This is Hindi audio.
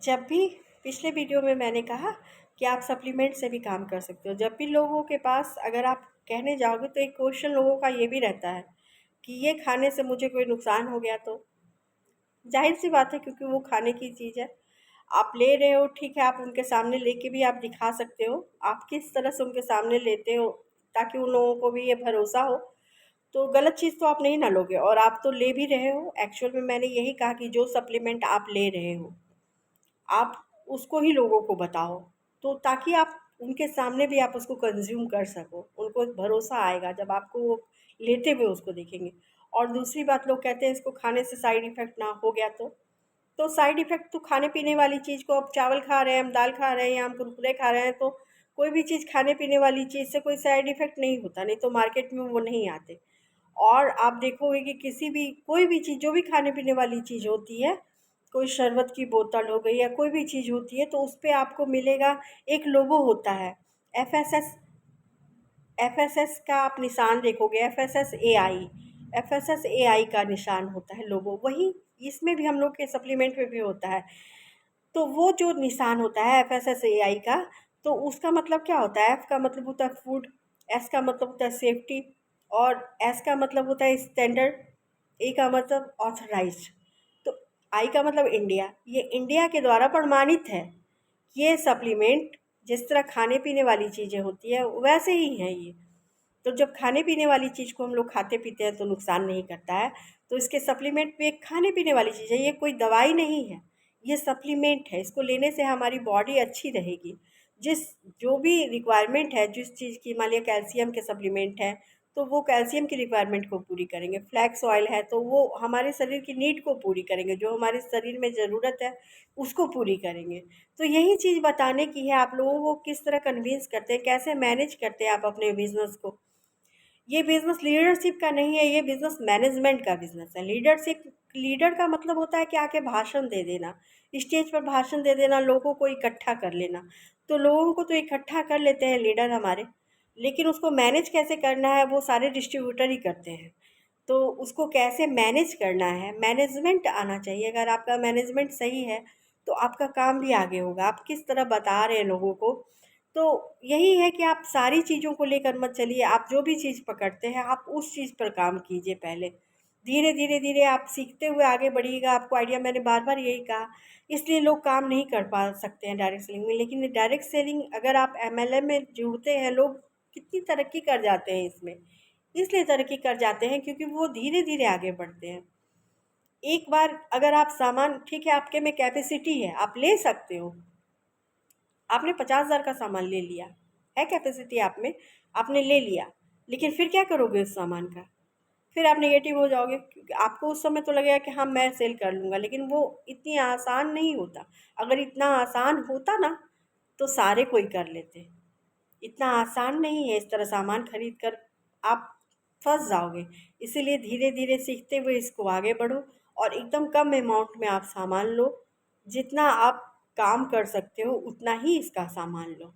जब भी पिछले वीडियो में मैंने कहा कि आप सप्लीमेंट से भी काम कर सकते हो। जब भी लोगों के पास अगर आप कहने जाओगे तो एक क्वेश्चन लोगों का ये भी रहता है कि ये खाने से मुझे कोई नुकसान हो गया तो। जाहिर सी बात है, क्योंकि वो खाने की चीज़ है। आप ले रहे हो, ठीक है, आप उनके सामने लेके भी आप दिखा सकते हो। आप किस तरह से उनके सामने लेते हो ताकि उन लोगों को भी ये भरोसा हो। तो गलत चीज़ तो आप नहीं ना लोगे, और आप तो ले भी रहे हो। एक्चुअल में मैंने यही कहा कि जो सप्लीमेंट आप ले रहे हो आप उसको ही लोगों को बताओ, तो ताकि आप उनके सामने भी आप उसको कंज़्यूम कर सको। उनको एक भरोसा आएगा जब आपको वो लेते हुए उसको देखेंगे। और दूसरी बात, लोग कहते हैं इसको खाने से साइड इफ़ेक्ट ना हो गया तो साइड इफ़ेक्ट तो खाने-पीने वाली चीज़ को, अब चावल खा रहे हैं, हम दाल खा रहे हैं या हम कुरकुरे खा रहे हैं, तो कोई भी चीज़ खाने-पीने वाली चीज़ से कोई साइड इफ़ेक्ट नहीं होता, नहीं तो मार्केट में वो नहीं आते। और आप देखोगे कि किसी भी कोई भी चीज़, जो भी खाने-पीने वाली चीज़ होती है, कोई शरबत की बोतल हो गई या कोई भी चीज़ होती है, तो उस पे आपको मिलेगा, एक लोगो होता है, एफएसएस। एफएसएस का आप निशान देखोगे, एफएसएसएआई, एफएसएसएआई का निशान होता है लोगो, वही इसमें भी हम लोग के सप्लीमेंट में भी होता है। तो वो जो निशान होता है एफएसएसएआई का, तो उसका मतलब क्या होता है? एफ का मतलब होता है फूड, एस का मतलब होता है सेफ्टी, और एस का मतलब होता है स्टैंडर्ड, ए का मतलब ऑथराइज्ड, तो आई का मतलब इंडिया। ये इंडिया के द्वारा प्रमाणित है। ये सप्लीमेंट जिस तरह खाने पीने वाली चीज़ें होती है वैसे ही हैं ये। तो जब खाने पीने वाली चीज़ को हम लोग खाते पीते हैं तो नुकसान नहीं करता है। तो इसके सप्लीमेंट में एक खाने पीने वाली चीज़ है, ये कोई दवाई नहीं है, ये सप्लीमेंट है। इसको लेने से हमारी बॉडी अच्छी रहेगी। जिस जो भी रिक्वायरमेंट है, जिस चीज़ की, मान लिया कैल्शियम के सप्लीमेंट है तो वो कैल्शियम की रिक्वायरमेंट को पूरी करेंगे। फ्लैक्स ऑयल है तो वो हमारे शरीर की नीड को पूरी करेंगे, जो हमारे शरीर में ज़रूरत है उसको पूरी करेंगे। तो यही चीज़ बताने की है, आप लोगों को किस तरह कन्विंस करते हैं, कैसे मैनेज करते हैं आप अपने बिजनेस को। ये बिजनेस लीडरशिप का नहीं है, ये बिजनेस मैनेजमेंट का बिजनेस है। लीडरशिप, लीडर का मतलब होता है कि आके भाषण दे देना, स्टेज पर भाषण दे देना, लोगों को इकट्ठा कर लेना। तो लोगों को तो इकट्ठा कर लेते हैं लीडर हमारे, लेकिन उसको मैनेज कैसे करना है वो सारे डिस्ट्रीब्यूटर ही करते हैं। तो उसको कैसे मैनेज करना है, मैनेजमेंट आना चाहिए। अगर आपका मैनेजमेंट सही है तो आपका काम भी आगे होगा। आप किस तरह बता रहे हैं लोगों को, तो यही है कि आप सारी चीज़ों को लेकर मत चलिए। आप जो भी चीज़ पकड़ते हैं आप उस चीज़ पर काम कीजिए पहले। धीरे धीरे धीरे आप सीखते हुए आगे बढ़िएगा। आपको आइडिया, मैंने बार बार यही कहा, इसलिए लोग काम नहीं कर पा सकते हैं डायरेक्ट सेलिंग में। लेकिन डायरेक्ट सेलिंग अगर आप एमएलएम में जुड़ते हैं, लोग कितनी तरक्की कर जाते हैं इसमें। इसलिए तरक्की कर जाते हैं क्योंकि वो धीरे धीरे आगे बढ़ते हैं। एक बार अगर आप सामान, ठीक है, आपके में कैपेसिटी है, आप ले सकते हो। आपने 50,000 का सामान ले लिया, है कैपेसिटी आप में, आपने ले लिया, लेकिन फिर क्या करोगे उस सामान का? फिर आप नेगेटिव हो जाओगे, क्योंकि आपको उस समय तो लगेगा कि हाँ मैं सेल कर लूँगा, लेकिन वो इतनी आसान नहीं होता। अगर इतना आसान होता ना तो सारे कोई कर लेते। इतना आसान नहीं है, इस तरह सामान खरीद कर आप फंस जाओगे। इसीलिए धीरे धीरे सीखते हुए इसको आगे बढ़ो, और एकदम कम अमाउंट में आप सामान लो। जितना आप काम कर सकते हो उतना ही इसका सामान लो।